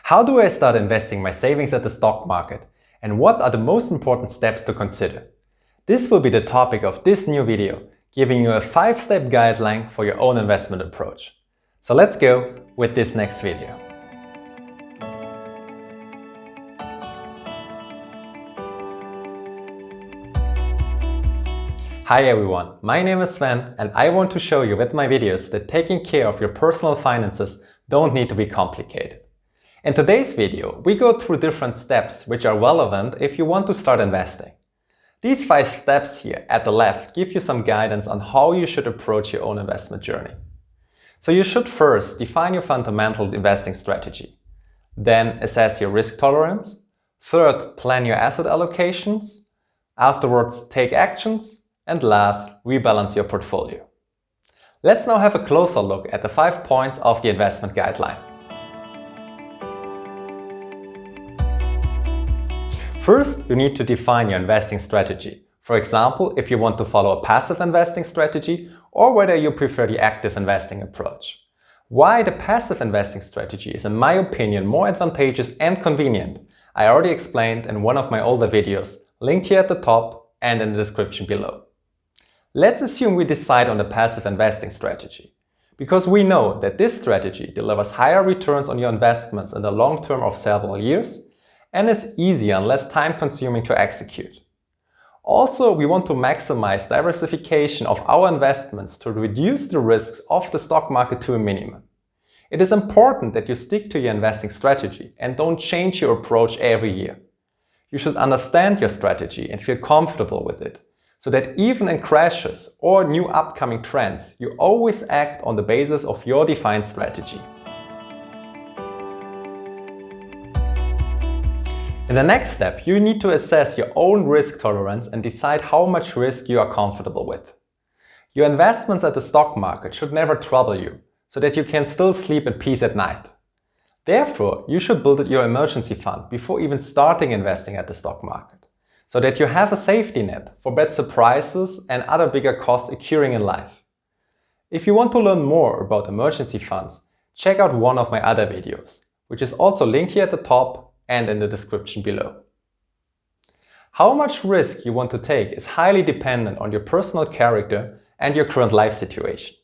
How do I start investing my savings at the stock market? And what are the most important steps to consider? This will be the topic of this new video, giving you a 5-step guideline for your own investment approach. So let's go with this next video. Hi everyone, my name is Sven and I want to show you with my videos that taking care of your personal finances don't need to be complicated. In today's video, we go through different steps which are relevant if you want to start investing. These 5 steps here at the left give you some guidance on how you should approach your own investment journey. So you should first define your fundamental investing strategy. Then assess your risk tolerance. Third, plan your asset allocations. Afterwards, take actions. And last, rebalance your portfolio. Let's now have a closer look at the 5 points of the investment guideline. First, you need to define your investing strategy. For example, if you want to follow a passive investing strategy or whether you prefer the active investing approach. Why the passive investing strategy is, in my opinion, more advantageous and convenient, I already explained in one of my older videos, linked here at the top and in the description below. Let's assume we decide on the passive investing strategy, because we know that this strategy delivers higher returns on your investments in the long term of several years and is easier and less time-consuming to execute. Also, we want to maximize diversification of our investments to reduce the risks of the stock market to a minimum. It is important that you stick to your investing strategy and don't change your approach every year. You should understand your strategy and feel comfortable with it, so that even in crashes or new upcoming trends, you always act on the basis of your defined strategy. In the next step, you need to assess your own risk tolerance and decide how much risk you are comfortable with. Your investments at the stock market should never trouble you, so that you can still sleep at peace at night. Therefore, you should build your emergency fund before even starting investing at the stock market, so that you have a safety net for bad surprises and other bigger costs occurring in life. If you want to learn more about emergency funds, check out one of my other videos, which is also linked here at the top and in the description below. How much risk you want to take is highly dependent on your personal character and your current life situation.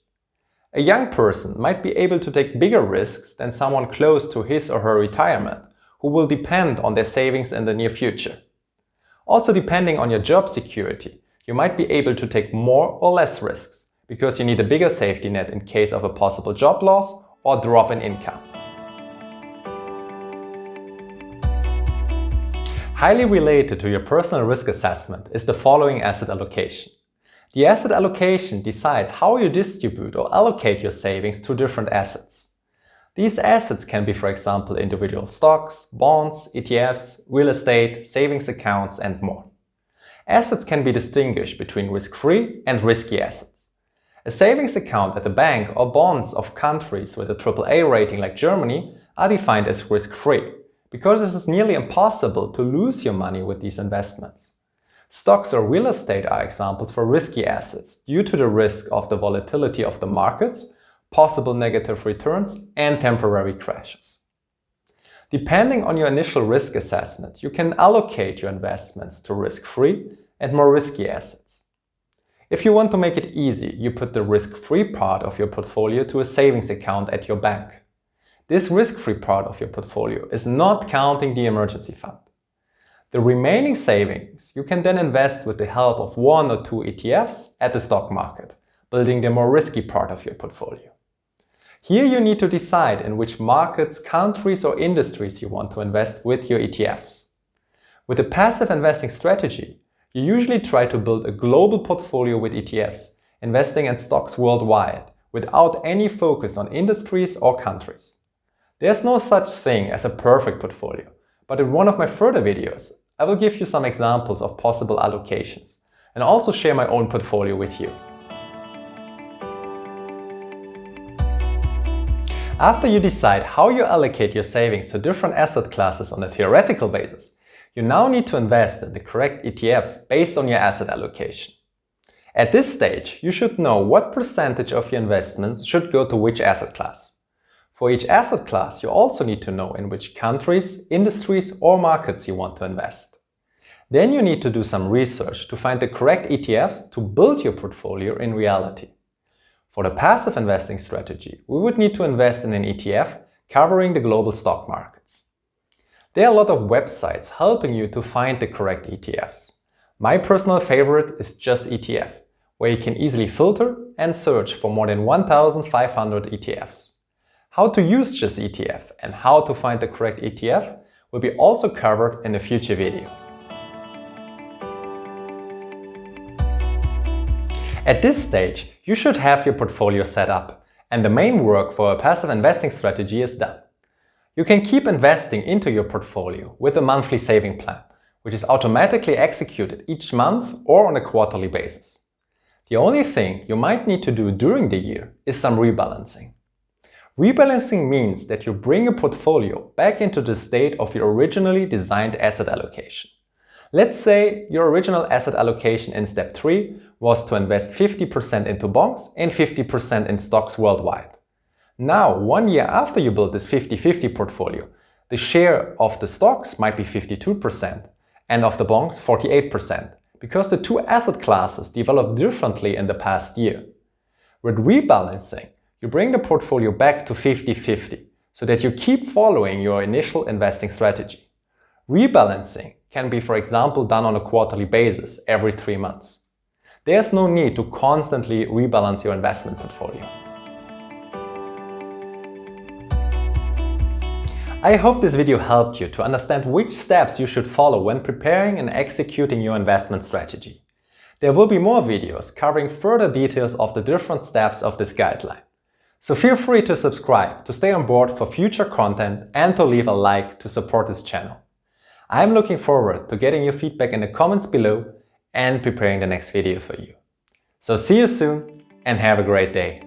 A young person might be able to take bigger risks than someone close to his or her retirement, who will depend on their savings in the near future. Also, depending on your job security, you might be able to take more or less risks, because you need a bigger safety net in case of a possible job loss or drop in income. Highly related to your personal risk assessment is the following asset allocation. The asset allocation decides how you distribute or allocate your savings to different assets. These assets can be, for example, individual stocks, bonds, ETFs, real estate, savings accounts, and more. Assets can be distinguished between risk-free and risky assets. A savings account at a bank or bonds of countries with a AAA rating like Germany are defined as risk-free, because it is nearly impossible to lose your money with these investments. Stocks or real estate are examples for risky assets due to the risk of the volatility of the markets, possible negative returns, and temporary crashes. Depending on your initial risk assessment, you can allocate your investments to risk-free and more risky assets. If you want to make it easy, you put the risk-free part of your portfolio to a savings account at your bank. This risk-free part of your portfolio is not counting the emergency fund. The remaining savings you can then invest with the help of 1 or 2 ETFs at the stock market, building the more risky part of your portfolio. Here you need to decide in which markets, countries or industries you want to invest with your ETFs. With a passive investing strategy, you usually try to build a global portfolio with ETFs, investing in stocks worldwide, without any focus on industries or countries. There's no such thing as a perfect portfolio, but in one of my further videos, I will give you some examples of possible allocations and also share my own portfolio with you. After you decide how you allocate your savings to different asset classes on a theoretical basis, you now need to invest in the correct ETFs based on your asset allocation. At this stage, you should know what percentage of your investments should go to which asset class. For each asset class, you also need to know in which countries, industries or markets you want to invest. Then you need to do some research to find the correct ETFs to build your portfolio in reality. For the passive investing strategy, we would need to invest in an ETF covering the global stock markets. There are a lot of websites helping you to find the correct ETFs. My personal favorite is Just ETF, where you can easily filter and search for more than 1,500 ETFs. How to use Just ETF and how to find the correct ETF will be also covered in a future video. At this stage, you should have your portfolio set up, and the main work for a passive investing strategy is done. You can keep investing into your portfolio with a monthly saving plan, which is automatically executed each month or on a quarterly basis. The only thing you might need to do during the year is some rebalancing. Rebalancing means that you bring your portfolio back into the state of your originally designed asset allocation. Let's say your original asset allocation in step 3 was to invest 50% into bonds and 50% in stocks worldwide. Now, 1 year after you build this 50-50 portfolio, the share of the stocks might be 52% and of the bonds 48%, because the two asset classes developed differently in the past year. With rebalancing, you bring the portfolio back to 50-50 so that you keep following your initial investing strategy. Rebalancing can be, for example, done on a quarterly basis every 3 months. There's no need to constantly rebalance your investment portfolio. I hope this video helped you to understand which steps you should follow when preparing and executing your investment strategy. There will be more videos covering further details of the different steps of this guideline. So feel free to subscribe to stay on board for future content and to leave a like to support this channel. I'm looking forward to getting your feedback in the comments below and preparing the next video for you. So see you soon and have a great day.